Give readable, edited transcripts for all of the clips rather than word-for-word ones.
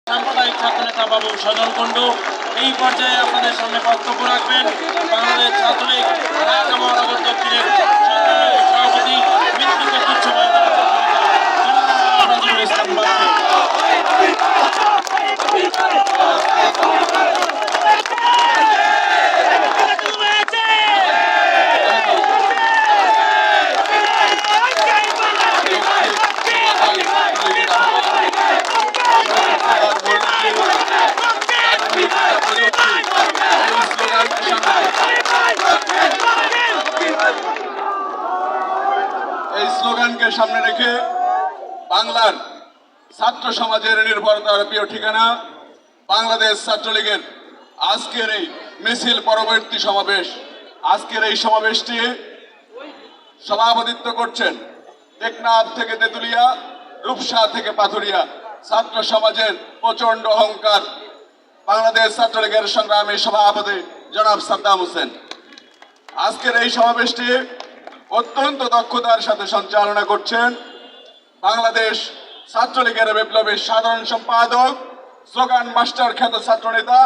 সাম্প্রদায়িক ছাত্রনেতা বাবু সজল কুণ্ডু এই পর্যায়ে আপনাদের সামনে বক্তব্য রাখবেন। বাংলাদেশ ছাত্রলীগ ঢাকা মহানগর দক্ষিণের সভাপতি মৃত্যুকে তুচ্ছ নজরুল ইসলাম বাপ্পি। এই স্লোগানকে সামনে রেখে বাংলার ছাত্র সমাজের নির্ভরতার প্রিয় ঠিকানা বাংলাদেশ ছাত্রলীগের আজকের এই মিছিল পরবর্তী সমাবেশ। আজকের এই সমাবেশটি সভাপতিত্ব করছেন টেকনাফ থেকে তেতুলিয়া, রূপসা থেকে পাথুরিয়া ছাত্র সমাজের প্রচন্ড অহংকার বাংলাদেশ ছাত্রলীগের সংগ্রামী সভাপতি জনাব সাদ্দাম হোসেন। আজকের এই সমাবেশটি অত্যন্ত দক্ষতার সাথে সঞ্চালনা করছেন বাংলাদেশ ছাত্রলীগের বিপ্লবী সাধারণ সম্পাদক, স্লোগান মাস্টার খ্যাত ছাত্রনেতা,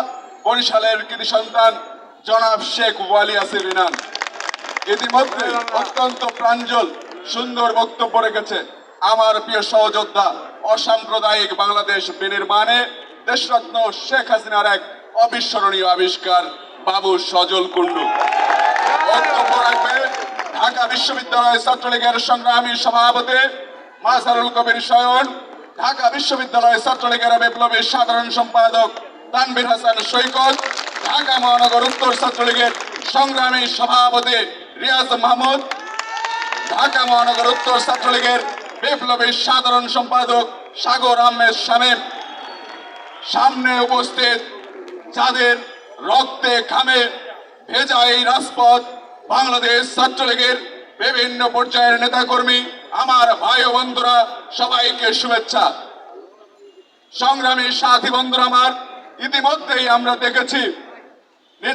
বরিশালের কৃতি সন্তান জনাব শেখ ওয়ালি আসির রিনান। ইতিমধ্যে অত্যন্ত প্রাঞ্জল সুন্দর বক্তব্য রেখেছে আমার প্রিয় সহযোদ্ধা, অসাম্প্রদায়িক বাংলাদেশ বিনির্মাণে দেশরত্ন শেখ হাসিনার এক অবিস্মরণীয় আবিষ্কার বাবু সজল কুণ্ডু। বক্তব্য রাখবে ঢাকা বিশ্ববিদ্যালয় ছাত্রলীগের সংগ্রামী সভাপতি মাজারুল কবির শয়ন, ঢাকা বিশ্ববিদ্যালয় ছাত্রলীগের বিপ্লবী সাধারণ সম্পাদক তানভীর হাসান সৈকত, ঢাকা মহানগর উত্তর ছাত্রলীগের সংগ্রামী সভাপতি রিয়াজ মাহমুদ, ঢাকা মহানগর উত্তর ছাত্রলীগের বিপ্লবী সাধারণ সম্পাদক সাগর আহমেদ শামীম। সামনে উপস্থিত যাদের রক্তে ঘামে ভেজা এই রাজপথ বাংলাদেশ ছাত্রলীগের বিভিন্ন পর্যায়ের নেতাকর্মী, আমার ভাই ও বন্ধুরা, সবাইকে শুভেচ্ছা। সংগ্রামী সাথী বন্ধুরা আমার, ইতিমধ্যেই আমরা দেখেছি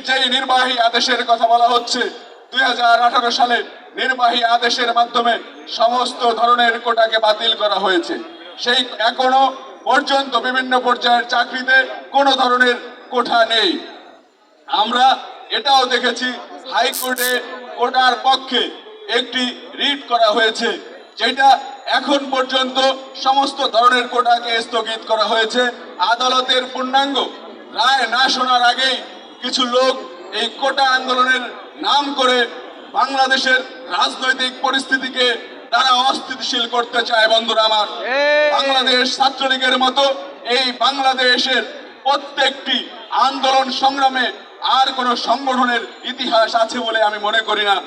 যেই নির্বাহী আদেশের কথা বলা হচ্ছে 2018 সালে নির্বাহী আদেশের মাধ্যমে সমস্ত ধরনের কোটাকে বাতিল করা হয়েছে। সেই এখনো পর্যন্ত বিভিন্ন পর্যায়ের চাকরিতে কোনো ধরনের কোটা নেই। আমরা এটাও দেখেছি হাইকোর্টে কোটার পক্ষে একটি রিট করা হয়েছে, যেটা এখন পর্যন্ত সমস্ত ধরনের কোটাকে স্থগিত করা হয়েছে। আদালতের পূর্ণাঙ্গ রায় না শোনার আগেই কিছু লোক এই কোটা আন্দোলনের নাম করে বাংলাদেশের রাজনৈতিক পরিস্থিতিকে তারা অস্থিতিশীল করতে চায়। বন্ধুরা আমার, বাংলাদেশ ছাত্রলীগের মতো এই বাংলাদেশের প্রত্যেকটি আন্দোলন সংগ্রামে আর কোন সংগঠনের ইতিহাস আছে বলে আমি মনে করি না।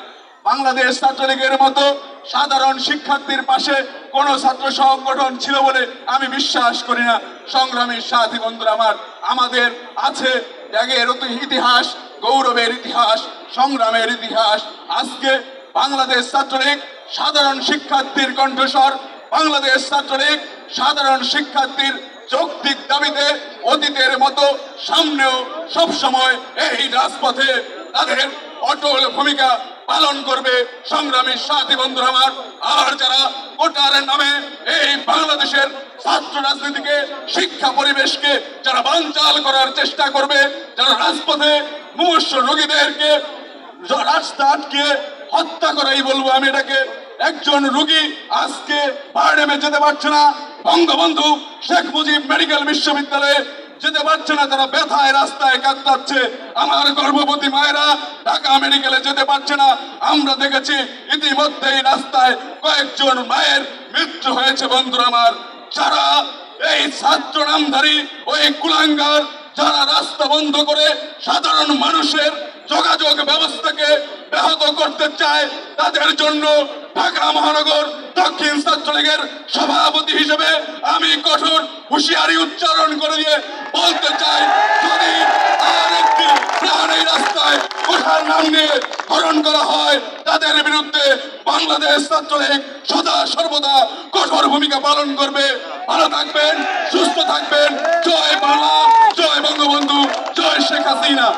বাংলাদেশ ছাত্রলীগের মতো সাধারণ শিক্ষার্থীর পাশে কোন ছাত্র সংগঠন ছিল বলে আমি বিশ্বাস করি না। সংগ্রামী সাথী বন্ধুরা আমার, আমাদের আছে ত্যাগের ইতিহাস, গৌরবের ইতিহাস, সংগ্রামের ইতিহাস। আজকে বাংলাদেশ ছাত্রলীগ সাধারণ শিক্ষার্থীর কণ্ঠস্বর। বাংলাদেশ ছাত্রলীগ সাধারণ শিক্ষার্থীর যৌক্তিক দাবিতে অতীতের মতো সামনেও সবসময় এই রাজপথে তাদের অটল ভূমিকা পালন করবে। সংগ্রামী সাথী বন্ধুরা আমার, আর যারা কোটার নামে এই বাংলাদেশের ছাত্র রাজনীতিকে, শিক্ষা পরিবেশকে যারা বানচাল করার চেষ্টা করবে, যারা রাজপথে মুমূর্ষু রোগীদেরকে রাস্তা আটকে হত্যা করাই বলবো আমি এটাকে। একজন রোগী আজকে বারডেমে যেতে পারছে না, বঙ্গবন্ধু শেখ মুজিব মেডিকেল বিশ্ববিদ্যালয়ে যেতে পারছে না, তারা ব্যথায় রাস্তায় কাতরাচ্ছে। আমার গর্ভবতী মায়েরা ঢাকা মেডিকেলে যেতে পারছে না। আমরা দেখেছি ইতিমধ্যেই রাস্তায় কয়েকজন মায়ের মৃত্যু হয়েছে। বন্ধুরা আমার, যারা এই ছাত্র নামধারী ওই কুলাঙ্গার, যারা রাস্তা বন্ধ করে সাধারণ মানুষের যোগাযোগ ব্যবস্থাকে ব্যাহত করতে চায়, তাদের জন্য ঢাকা মহানগর দক্ষিণ ছাত্রলীগের সভাপতি হিসেবে আমি কঠোর হুঁশিয়ারি উচ্চারণ করে দিয়ে বলতে চাই, যদি আর একটি প্রাণ এই রাস্তায় কোঠার নাম নিয়ে হরণ করা হয়, তাদের বিরুদ্ধে বাংলাদেশ ছাত্রলীগ সদা সর্বদা কঠোর ভূমিকা পালন করবে। ভালো থাকবেন, সুস্থ থাকবেন। জয় বাংলা, জয় বঙ্গবন্ধু, জয় শেখ হাসিনা।